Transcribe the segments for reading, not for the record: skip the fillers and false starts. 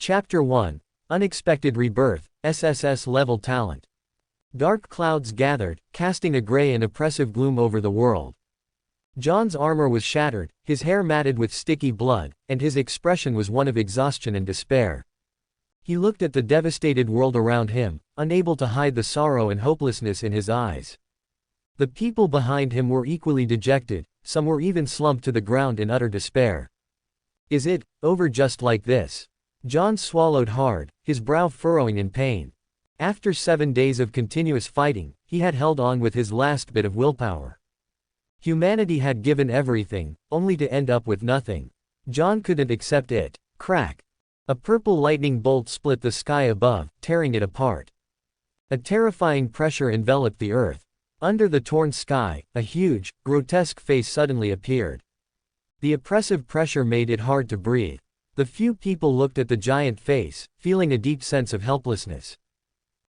Chapter 1. Unexpected Rebirth, SSS-Level Talent. Dark clouds gathered, casting a gray and oppressive gloom over the world. John's armor was shattered, his hair matted with sticky blood, and his expression was one of exhaustion and despair. He looked at the devastated world around him, unable to hide the sorrow and hopelessness in his eyes. The people behind him were equally dejected, some were even slumped to the ground in utter despair. Is it over just like this? John swallowed hard, his brow furrowing in pain. After 7 days of continuous fighting, he had held on with his last bit of willpower. Humanity had given everything, only to end up with nothing. John couldn't accept it. Crack! A purple lightning bolt split the sky above, tearing it apart. A terrifying pressure enveloped the earth. Under the torn sky, a huge, grotesque face suddenly appeared. The oppressive pressure made it hard to breathe. The few people looked at the giant face, feeling a deep sense of helplessness.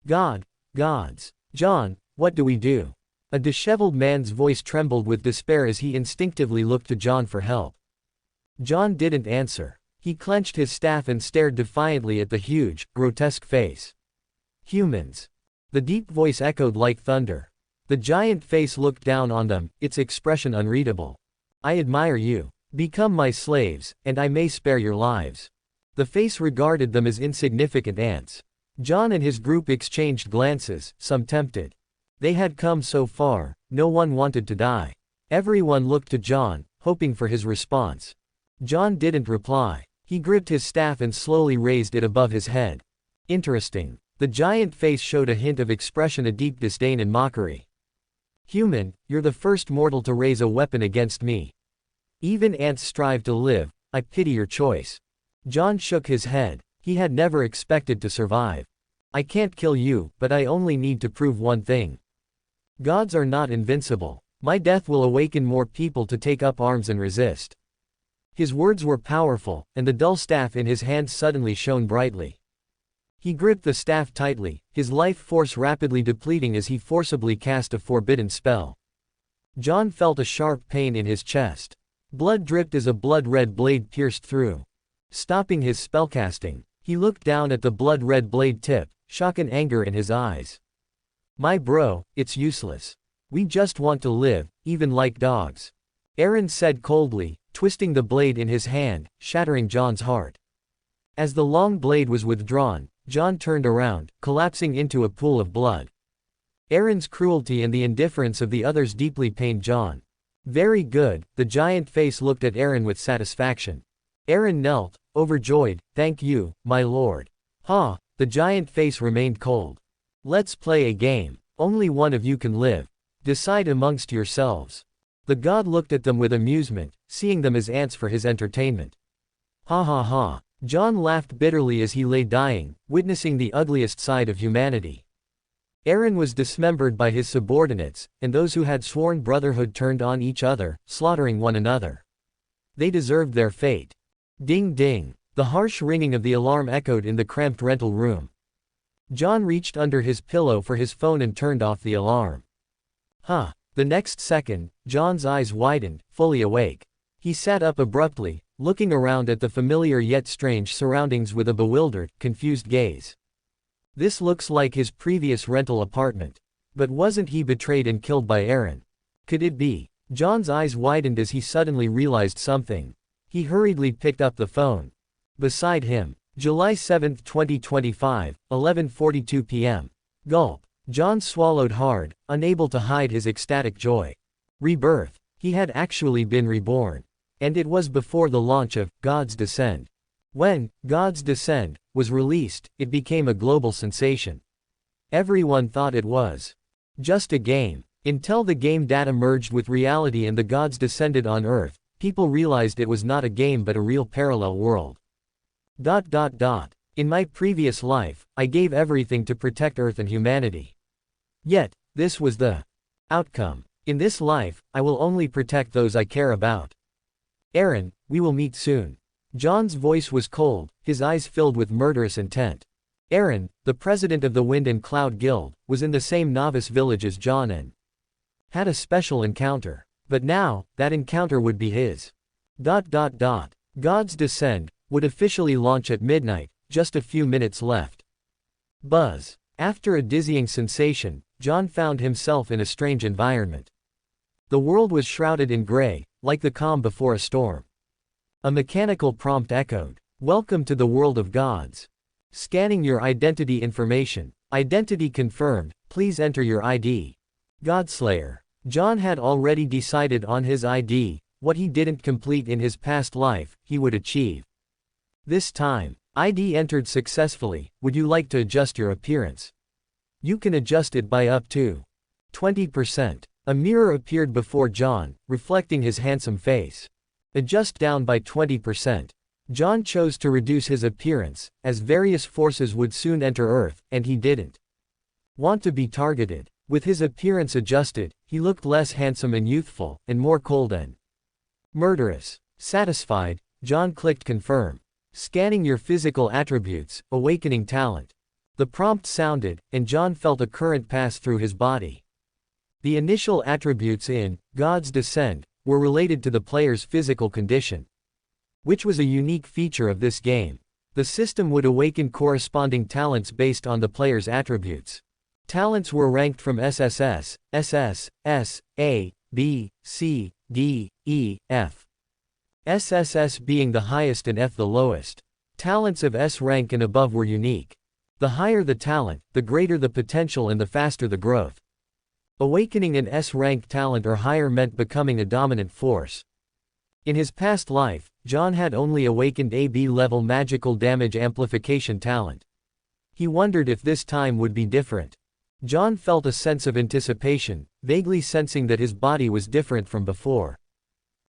Gods. John, what do we do? A disheveled man's voice trembled with despair as he instinctively looked to John for help. John didn't answer. He clenched his staff and stared defiantly at the huge, grotesque face. Humans. The deep voice echoed like thunder. The giant face looked down on them, its expression unreadable. I admire you. Become my slaves, and I may spare your lives. The face regarded them as insignificant ants. John and his group exchanged glances, some tempted. They had come so far, no one wanted to die. Everyone looked to John, hoping for his response. John didn't reply. He gripped his staff and slowly raised it above his head. Interesting. The giant face showed a hint of expression, a deep disdain and mockery. Human, you're the first mortal to raise a weapon against me. Even ants strive to live, I pity your choice. John shook his head. He had never expected to survive. I can't kill you, but I only need to prove one thing. Gods are not invincible. My death will awaken more people to take up arms and resist. His words were powerful, and the dull staff in his hand suddenly shone brightly. He gripped the staff tightly, his life force rapidly depleting as he forcibly cast a forbidden spell. John felt a sharp pain in his chest. Blood dripped as a blood-red blade pierced through. Stopping his spellcasting, he looked down at the blood-red blade tip, shock and anger in his eyes. My bro, it's useless. We just want to live, even like dogs. Aaron said coldly, twisting the blade in his hand, shattering John's heart. As the long blade was withdrawn, John turned around, collapsing into a pool of blood. Aaron's cruelty and the indifference of the others deeply pained John. Very good, the giant face looked at Aaron with satisfaction. Aaron knelt, overjoyed, thank you, my lord. The giant face remained cold. Let's play a game. Only one of you can live. Decide amongst yourselves. The god looked at them with amusement, seeing them as ants for his entertainment. Ha. John laughed bitterly as he lay dying, witnessing the ugliest side of humanity. Aaron was dismembered by his subordinates, and those who had sworn brotherhood turned on each other, slaughtering one another. They deserved their fate. Ding ding. The harsh ringing of the alarm echoed in the cramped rental room. John reached under his pillow for his phone and turned off the alarm. The next second, John's eyes widened, fully awake. He sat up abruptly, looking around at the familiar yet strange surroundings with a bewildered, confused gaze. This looks like his previous rental apartment. But wasn't he betrayed and killed by Aaron? Could it be? John's eyes widened as he suddenly realized something. He hurriedly picked up the phone. Beside him, July 7, 2025, 11:42 p.m. Gulp. John swallowed hard, unable to hide his ecstatic joy. Rebirth. He had actually been reborn. And it was before the launch of God's Descent. When God's Descent was released, it became a global sensation. Everyone thought it was just a game. Until the game data merged with reality and the gods descended on Earth, people realized it was not a game but a real parallel world. In my previous life, I gave everything to protect Earth and humanity. Yet, this was the outcome. In this life, I will only protect those I care about. Aaron, we will meet soon. John's voice was cold, his eyes filled with murderous intent. Aaron, the president of the Wind and Cloud Guild, was in the same novice village as John and had a special encounter. But now, that encounter would be his. God's Descent would officially launch at midnight, just a few minutes left. Buzz. After a dizzying sensation, John found himself in a strange environment. The world was shrouded in gray, like the calm before a storm. A mechanical prompt echoed, "Welcome to the world of gods. Scanning your identity information. Identity confirmed, please enter your ID." Godslayer. John had already decided on his ID, what he didn't complete in his past life, he would achieve. This time, ID entered successfully. Would you like to adjust your appearance? You can adjust it by up to 20%. A mirror appeared before John, reflecting his handsome face. Adjust down by 20%. John chose to reduce his appearance, as various forces would soon enter Earth, and he didn't want to be targeted. With his appearance adjusted, he looked less handsome and youthful, and more cold and murderous. Satisfied, John clicked confirm. Scanning your physical attributes, awakening talent. The prompt sounded, and John felt a current pass through his body. The initial attributes in God's Descent were related to the player's physical condition, which was a unique feature of this game. The system would awaken corresponding talents based on the player's attributes. Talents were ranked from SSS, SS, S, A, B, C, D, E, F. SSS being the highest and F the lowest. Talents of S rank and above were unique. The higher the talent, the greater the potential and the faster the growth. Awakening an S-rank talent or higher meant becoming a dominant force. In his past life, John had only awakened AB-level magical damage amplification talent. He wondered if this time would be different. John felt a sense of anticipation, vaguely sensing that his body was different from before.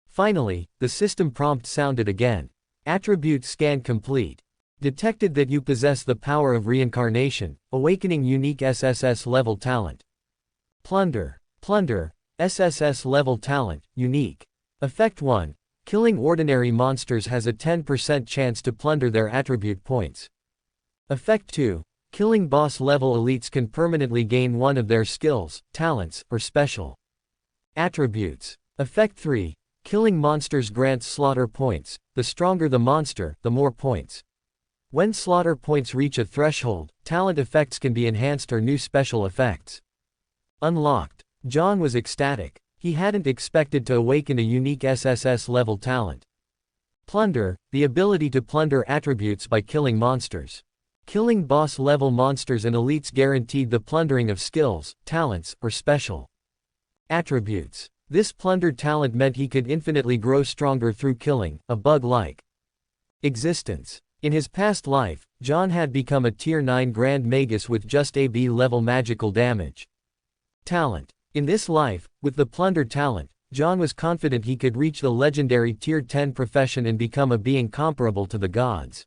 Finally, the system prompt sounded again. Attribute scan complete. Detected that you possess the power of reincarnation, awakening unique SSS-level talent. Plunder. Plunder, SSS-level talent, unique. Effect 1. Killing ordinary monsters has a 10% chance to plunder their attribute points. Effect 2. Killing boss-level elites can permanently gain one of their skills, talents, or special attributes. Effect 3. Killing monsters grants slaughter points. The stronger the monster, the more points. When slaughter points reach a threshold, talent effects can be enhanced or new special effects unlocked. John was ecstatic. He hadn't expected to awaken a unique SSS-level talent. Plunder, the ability to plunder attributes by killing monsters. Killing boss-level monsters and elites guaranteed the plundering of skills, talents, or special attributes. This plundered talent meant he could infinitely grow stronger through killing, a bug-like existence. In his past life, John had become a Tier 9 Grand Magus with just AB-level magical damage talent. In this life, with the plundered talent, John was confident he could reach the legendary Tier 10 profession and become a being comparable to the gods.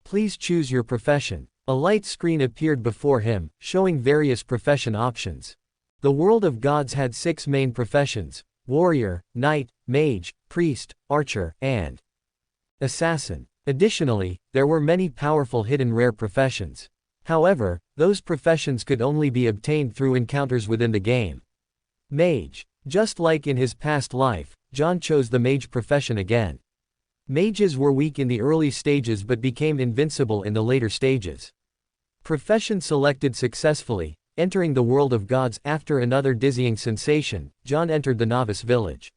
Please choose your profession. A light screen appeared before him, showing various profession options. The world of gods had 6 main professions: warrior, knight, mage, priest, archer, and assassin. Additionally, there were many powerful hidden rare professions. However, those professions could only be obtained through encounters within the game. Mage. Just like in his past life, John chose the mage profession again. Mages were weak in the early stages but became invincible in the later stages. Profession selected successfully. Entering the world of gods after another dizzying sensation, John entered the novice village.